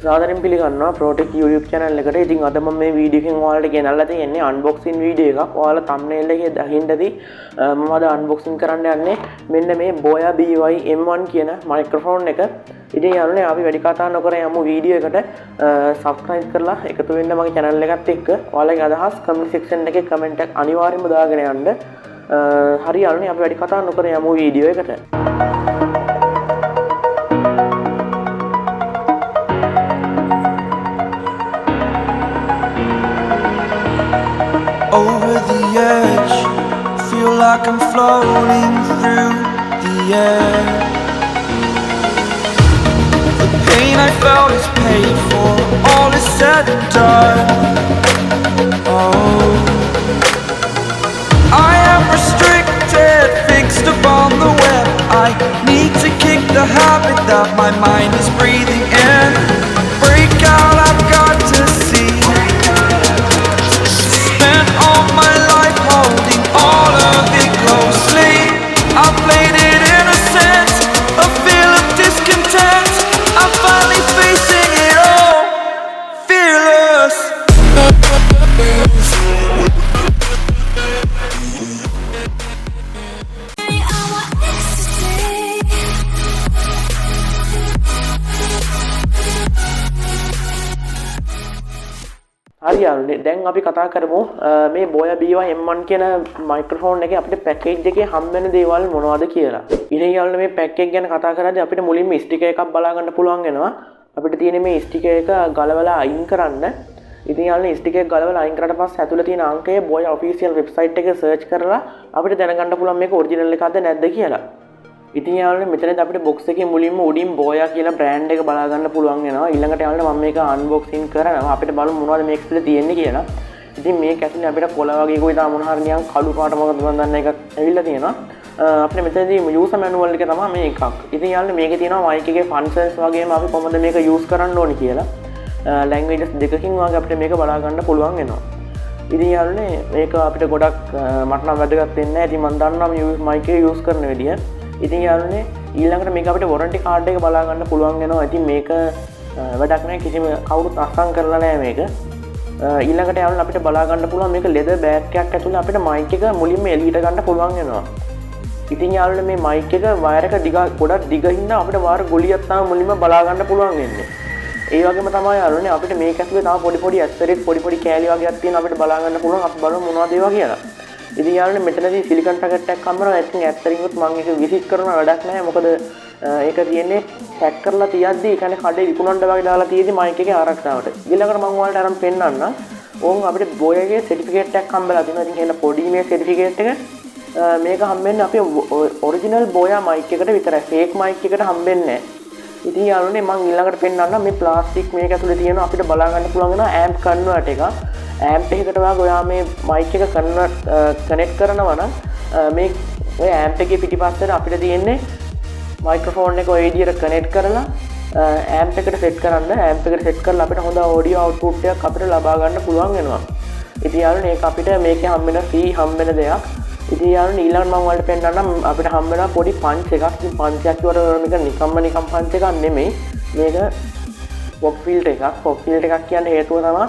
සාදරයෙන් පිළිගන්නවා Protech YouTube channel එකට. ඉතින් අද මම මේ වීඩියෝ එකෙන් ඔයාලට ගෙනල්ලා තියෙන්නේ unboxing වීඩියෝ එකක්. ඔයාලා thumbnail එකේ දකින්න ඇති මම අද unboxing කරන්න යන්නේ මෙන්න මේ Boya BY-M1 කියන microphone එක. ඉතින් යාළුවනේ අපි වැඩි කතා නොකර යමු වීඩියෝ එකට. subscribe කරලා එකතු වෙන්න මගේ channel එකත් එක්ක. ඔයාලගේ අදහස් comment section එකේ comment එක අනිවාර්යයෙන්ම දාගෙන යන්න. හරි යාළුවනේ අපි වැඩි කතා නොකර යමු වීඩියෝ එකට. Over the edge, feel like I'm floating through the air. The pain I felt is paid for, all is said and done. Oh, I am restricted, fixed upon the web. I need to kick the habit that my mind is breathing in. Break out, I've got to see. All my life holding all of it closely. I played it innocent, a feel of discontent. I'm finally facing it all, fearless. හරි යාළුවනේ දැන් අපි කතා කරමු මේ Boya BY-M1 කියන microphone එකේ අපිට පැකේජ් එකේ හම් වෙන දේවල් මොනවද කියලා. ඉතින් යාළුවනේ මේ පැක් එක ගැන කතා කරද්දී අපිට මුලින්ම ස්ටිකර් එකක් බලා ගන්න පුළුවන් වෙනවා. අපිට තියෙන මේ ස්ටිකර් එක ගලවලා අයින් කරන්න. ඉතින් යාළුවනේ ස්ටිකර් එක ගලවලා අයින් කරාට පස්සේ ඇතුළේ තියෙන අංකය Boya official website එකේ search කරලා අපිට දැනගන්න පුළුවන් මේක ඔරිජිනල් එකක්ද නැද්ද කියලා. ඉතින් යාළුවනේ මෙතනදී අපිට box එකේ මුලින්ම උඩින් Boya කියලා brand එක බලා ගන්න පුළුවන් වෙනවා. ඊළඟට යාළුවනේ මම මේක unboxing කරනවා. අපිට බලමු මොනවද මේක ඇතුලේ තියෙන්නේ කියලා. ඉතින් මේක ඇතුලේ අපිට කොළ වගේ කොයි තා මොන හරි නිකන් කළු පාට මොකද මම දන්නේ එකක් ඇවිල්ලා තියෙනවා. අපිට මෙතනදී user manual එක තමයි මේ එකක්. ඉතින් යාළුවනේ මේකේ තියෙනවා mic එකේ functions වගේම අපි කොහොමද මේක use කරන්න ඕනේ කියලා. languages දෙකකින් වගේ අපිට මේක බලා ගන්න පුළුවන් වෙනවා. ඉතින් යාළුවනේ මේක අපිට ගොඩක් මට නම් වැදගත් වෙන්නේ නැහැ. ඉතින් මම දන්නවා මේ mic එක use කරන විදිය. ඉතින් යාළුවනේ ඊළඟට මේක අපිට warranty card එක බලා ගන්න පුළුවන් වෙනවා. ඉතින් මේක වැඩක් නැහැ කිසිම කවුරුත් අස්සම් කරලා නැහැ මේක. ඊළඟට යාළුවනේ අපිට බලා ගන්න පුළුවන් මේක leather bag එකක් ඇතුලේ අපිට mic එක මුලින්ම එළියට ගන්න පුළුවන් වෙනවා. ඉතින් යාළුවනේ මේ mic එක wire එක ගොඩක් දිග හින්දා අපිට wire ගොලියක් තමයි මුලින්ම බලා ගන්න පුළුවන් වෙන්නේ. ඒ වගේම තමයි යාළුවනේ අපිට මේක ඇතුලේ තව පොඩි ඇස්තරිස් පොඩි කෑලි වගේක් තියෙන අපිට බලා ගන්න පුළුවන්. අපි බලමු මොනවද ඒවා කියලා. ඉතින් යාළුවනේ මෙතනදී සිලිකන් පැකට් එකක් හම්බෙනවා. ඉතින් ඇත්තටින්වත් මම ඒක විසිට් කරන වැඩක් නැහැ. මොකද ඒක තියෙන්නේ පැක් කරලා තියද්දි ඒ කියන්නේ කඩේ විකුණන්න වගේ දාලා තියෙදි මයික් එකේ ආරක්ෂාවට. ඊළඟට මම ඔයාලට අරන් පෙන්නන්න. ඕන් අපිට Boya එකේ සර්ටිෆිකේට් එකක් හම්බෙලා තියෙනවා. ඉතින් කියන පොඩි මේ සර්ටිෆිකේට් එක මේක හම්බෙන්නේ අපේ ඔරිජිනල් Boya මයික් එකට විතරයි. ෆේක් මයික් එකට හම්බෙන්නේ නැහැ. ඉතින් යාළුවනේ මම ඊළඟට පෙන්නන්න මේ ප්ලාස්ටික් මේක ඇතුලේ තියෙන අපිට බලා ගන්න පුළුවන් වෙනවා amp convert එක. amp එකකට වගේ ඔයා මේ mic එක connect කරනවා නම් මේ ඔය amp එකේ පිටිපස්සට අපිට තියෙන්නේ microphone එක ඔය විදිහට connect කරලා amp එකට set කරන්න. amp එකට set කරලා අපිට හොඳ audio output එකක් අපිට ලබා ගන්න පුළුවන් වෙනවා. ඉතින් යාළුවනේ ඒක අපිට මේකේ හම්බෙන free හම්බෙන දෙයක්. ඉතින් යාළුවනේ ඊළඟට මම ඔයාලට පෙන්නන්නම් අපිට හම්බෙන පොඩි punch එකක්. ඉතින් punch එකක් කියවර මේක නිකම් punch එකක් නෙමෙයි. මේක pop filter එකක්. pop filter එකක් කියන්නේ හේතුව තමයි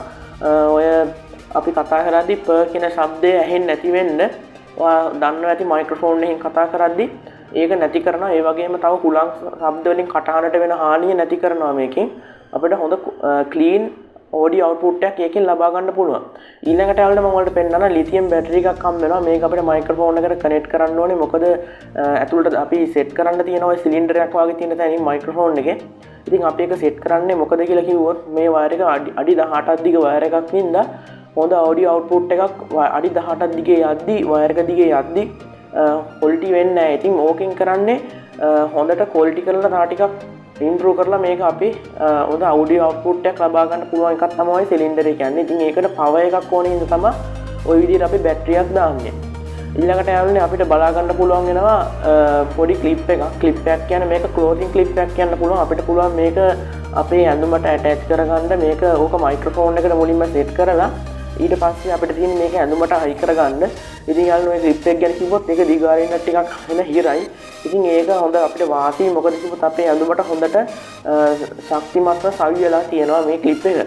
ඔය අපි කතා කරද්දී ප කියන ශබ්දය ඇහෙන්නේ නැති වෙන්න ඔයා දන්නවා ඇති මයික්‍රොෆෝන් එකෙන් කතා කරද්දී ඒක නැති කරනවා. ඒ වගේම තව හුලං ශබ්ද වලින් කටහඬට වෙන හානිය නැති කරනවා මේකෙන්. අපිට හොඳ ක්ලීන් audio output එකක් ඒකෙන් ලබා ගන්න පුළුවන්. ඊළඟට යාළුවනේ මම ඔයාලට පෙන්නනවා ලිතියම් බැටරි එකක් හම්බ වෙනවා. මේක අපිට මයික්‍රොෆෝන් එකට කනෙක්ට් කරන්න ඕනේ. මොකද ඇතුළට අපි සෙට් කරන්න තියෙන ඔය සිලින්ඩර් එකක් වගේ තියෙන තැනින් මයික්‍රොෆෝන් එකේ. ඉතින් අපි ඒක සෙට් කරන්නේ මොකද කියලා කිව්වොත් මේ වයර් එක අඩි 18ක් දිග වයර් එකක් වින්දා හොඳ audio output එකක් අඩි 18ක් දිගේ යද්දි වයර් එක දිගේ යද්දි quality වෙන්නේ නැහැ. ඉතින් ඕකෙන් කරන්නේ හොඳට quality කරලා තා ටිකක් improve කරලා මේක අපි හොඳ audio output එකක් ලබා ගන්න පුළුවන් එකක් තමයි සිලින්ඩර් එක කියන්නේ. ඉතින් ඒකට power එකක් ඕනේ හින්දා තමයි ওই විදිහට අපි බැටරියක් දාන්නේ. ඊළඟට යාළුවනේ අපිට බලා ගන්න පුළුවන් වෙනවා පොඩි ක්ලිප් එකක්. ක්ලිප් එකක් කියන්නේ මේක ක්ලෝතින් ක්ලිප් එකක් කියන්න පුළුවන්. අපිට පුළුවන් මේක අපේ ඇඳුමට ඇටච් කරගන්න. මේක ඕක මයික්‍රොෆෝන් එකට මුලින්ම සෙට් කරලා ඊට පස්සේ අපිට තියෙන මේක ඇඳුමට හයි කරගන්න. ඉතින් යාළුවෝ මේ ක්ලිප් එක ගැන කිව්වොත් ඒක දිගාරින්න ටිකක් වෙන හිරයි. ඉතින් ඒක හොඳ අපිට වාසි මොකද කිව්වොත් අපේ ඇඳුමට හොඳට ශක්තිමත්ව සවි වෙලා තියෙනවා මේ ක්ලිප් එක.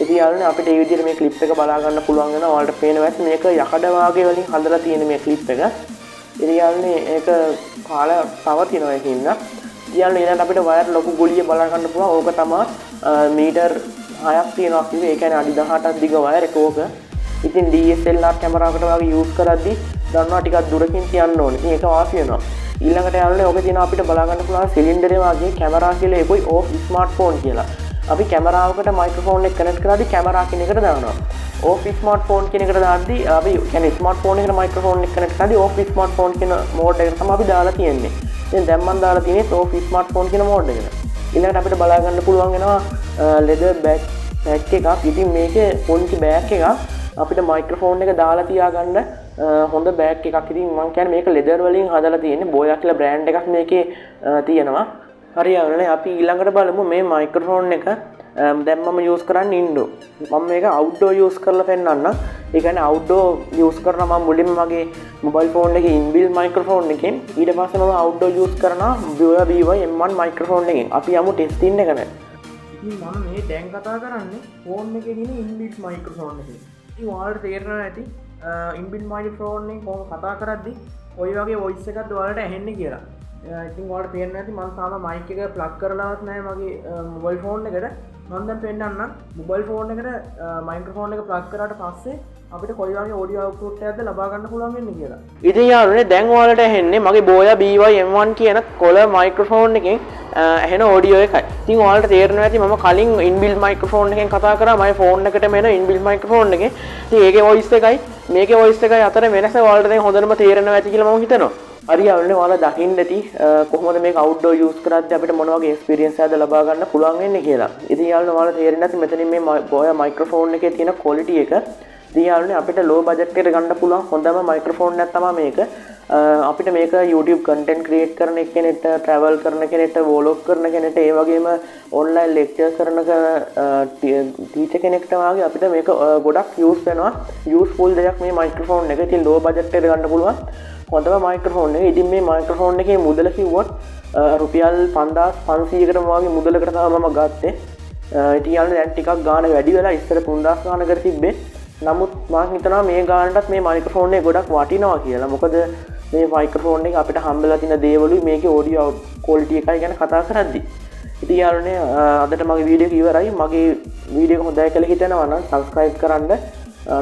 ඉතින් යාළුවනේ අපිට මේ විදිහට මේ ක්ලිප් එක බලා ගන්න පුළුවන් වෙනවා. ඔයාලට පේනවා ඇති මේක යකඩ වාගේ වලින් හදලා තියෙන මේ ක්ලිප් එක. ඉතින් යාළුවනේ ඒක කාලය පවතිනවා ඒකින් න. යාළුවනේ ඊළඟට අපිට වයර් ලොකු ගුලිය බලා ගන්න පුළුවන්. ඕක තමයි මීටර් 6ක් තියෙනවා කිව්වේ. ඒ කියන්නේ අඩි 18ක් දිග වයර් එක ඕක. ඉතින් DSLR කැමරාවකට වගේ යූස් කරද්දි දන්නවා ටිකක් දුරකින් තියන්න ඕනේ. ඉතින් ඒක වාසි වෙනවා. ඊළඟට යාළුවනේ ඕක තියෙනවා අපිට බලා ගන්න පුළුවන් සිලින්ඩරේ වගේ කැමරා කියලා එකයි ඕෆ් ස්මාර්ට්ෆෝන් කියලා. අපි කැමරාවකට මයික්‍රොෆෝන් එක කනෙක්ට් කරද්දී කැමරා කියන එකට දානවා. ඕෆ් ස්මාර්ට්ෆෝන් කියන එකට දාද්දී අපි කියන්නේ ස්මාර්ට්ෆෝන් එකට මයික්‍රොෆෝන් එක කනෙක්ට් කරද්දී ඕෆ් ස්මාර්ට්ෆෝන් කියන මෝඩ් එකට තමයි අපි දාලා තියෙන්නේ. ඉතින් දැන් මම දාලා තියෙන්නේ ඕෆ් ස්මාර්ට්ෆෝන් කියන මෝඩ් එකට. ඊළඟට අපිට බලා ගන්න පුළුවන් වෙනවා ලෙදර් බෑග් එකක්. ඉතින් මේකේ පොන්චි බෑග් එකක් අපිට මයික්‍රොෆෝන් එක දාලා තියාගන්න හොඳ බෑග් එකක්. ඉතින් මම කියන්නේ මේක ලෙදර් වලින් හදලා තියෙන්නේ. Boya කියලා බ්‍රෑන්ඩ් එකක් මේකේ තියෙනවා. හරි යාළුවනේ අපි ඊළඟට බලමු මේ මයික්‍රොෆෝන් එක දැන් මම යූස් කරන්නේ ඉන්ඩෝ. මම මේක අවුට්ඩෝර් යූස් කරලා පෙන්නන්නම්. ඒ කියන්නේ අවුට්ඩෝර් යූස් කරනවා මම මුලින්ම මගේ මොබයිල් ෆෝන් එකේ ඉන්බිල් මයික්‍රොෆෝන් එකෙන්. ඊට පස්සේ මම අවුට්ඩෝර් යූස් කරනවා Boya BY-M1 මයික්‍රොෆෝන් එකෙන්. අපි යමු ටෙස්ටින් එකට. ඉතින් මම මේ දැන් කතා කරන්නේ ෆෝන් එකේ තියෙන ඉන්බිල්ට් මයික්‍රොෆෝන් එකෙන්. ඉතින් ඔයාලට තේරෙනවා ඇති ඉන්බිල්ට් මයික්‍රොෆෝන් එකෙන් කොහොම කතා කරද්දි ඔය වගේ වොයිස් එකක්ද ඔයාලට ඇහෙන්නේ කියලා. ඉතින් ඔයාලට තේරෙන්නේ නැති මම තාම මයික් එක ප්ලග් කරලාවත් නැහැ මගේ මොබයිල් ෆෝන් එකට. මම දැන් පෙන්නන්නම් මොබයිල් ෆෝන් එකට මයික්‍රොෆෝන් එක ප්ලග් කරාට පස්සේ අපිට කොයි වගේ ඔඩියෝ අවුට්පුට් එකක්ද ලබා ගන්න පුළුවන් වෙන්නේ කියලා. ඉතින් යාළුවනේ දැන් ඔයාලට ඇහෙන්නේ මගේ Boya BY-M1 කියන කොළ මයික්‍රොෆෝන් එකෙන් ඇහෙන ඔඩියෝ එකයි. ඉතින් ඔයාලට තේරෙනවා ඇති මම කලින් ඉන්බිල්ට් මයික්‍රොෆෝන් එකෙන් කතා කරා මගේ ෆෝන් එකටම එන ඉන්බිල්ට් මයික්‍රොෆෝන් එකේ. ඉතින් ඒකේ වොයිස් එකයි මේකේ වොයිස් එකයි අතර වෙනස ඔයාලට දැන් හොඳටම තේරෙනවා ඇති කියලා මම හිතනවා. හරි යාළුවනේ ඔයාලා දකින්න ඇති කොහොමද මේක අවුට්ඩෝර් යූස් කරද්දී අපිට මොන වගේ එක්ස්පීරියන්ස් එකක්ද ලබා ගන්න පුළුවන් වෙන්නේ කියලා. ඉතින් යාළුවනේ ඔයාලා තේරෙන්නේ නැති මෙතනින් මේ Boya මයික්‍රොෆෝන් එකේ තියෙන ක්වොලිටි එක. ඉතින් යාළුවනේ අපිට ලෝ බජට් එකට ගන්න පුළුවන් හොඳම මයික්‍රොෆෝන් එකක් තමයි මේක. අපිට මේක YouTube content create කරන කෙනෙක්ට, travel කරන කෙනෙක්ට, vlog කරන කෙනෙක්ට, ඒ වගේම online lecture කරන teacher කෙනෙක්ට වගේ අපිට මේක ගොඩක් use වෙනවා. useful දෙයක් මේ මයික්‍රොෆෝන් එක. ඉතින් low budget එකට ගන්න පුළුවන් හොඳම මයික්‍රොෆෝන් එක. ඉතින් මේ මයික්‍රොෆෝන් එකේ මුදල කිව්වොත් රුපියල් 5500කට වගේ මුදලකට තමයි මම ගත්තේ. ඉතින් යාළුවනේ දැන් ටිකක් ගාණ වැඩි වෙලා ඉස්සර 3000 ගාණකට තිබ්බේ. නමුත් මම හිතනවා මේ ගානටත් මේ මයික්‍රොෆෝන් එක ගොඩක් වටිනවා කියලා. මොකද මේ මයික්‍රොෆෝන් එක අපිට හම්බෙලා තියෙන දේවලුයි මේකේ ඔඩියෝ ක්වොලිටි එකයි ගැන කතා කරද්දි. ඉතින් යාළුවනේ අදට මගේ වීඩියෝ එක ඉවරයි. මගේ වීඩියෝ එක හොඳයි කියලා හිතනවා නම් subscribe කරන්න,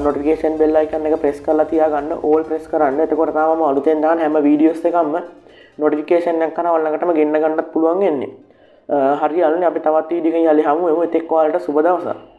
notification bell icon එක press කරලා තියාගන්න, all press කරන්න. එතකොට තමයි මම අලුතෙන් දාන හැම වීඩියෝස් එකක්ම notification එක කරන ඔයාලටම ගෙන්න ගන්නත් පුළුවන් වෙන්නේ. හරි යාළුවනේ අපි තවත් වීඩියෝ එකකින් යලි හමු. එමු. එතෙක් ඔයාලට සුබ දවසක්.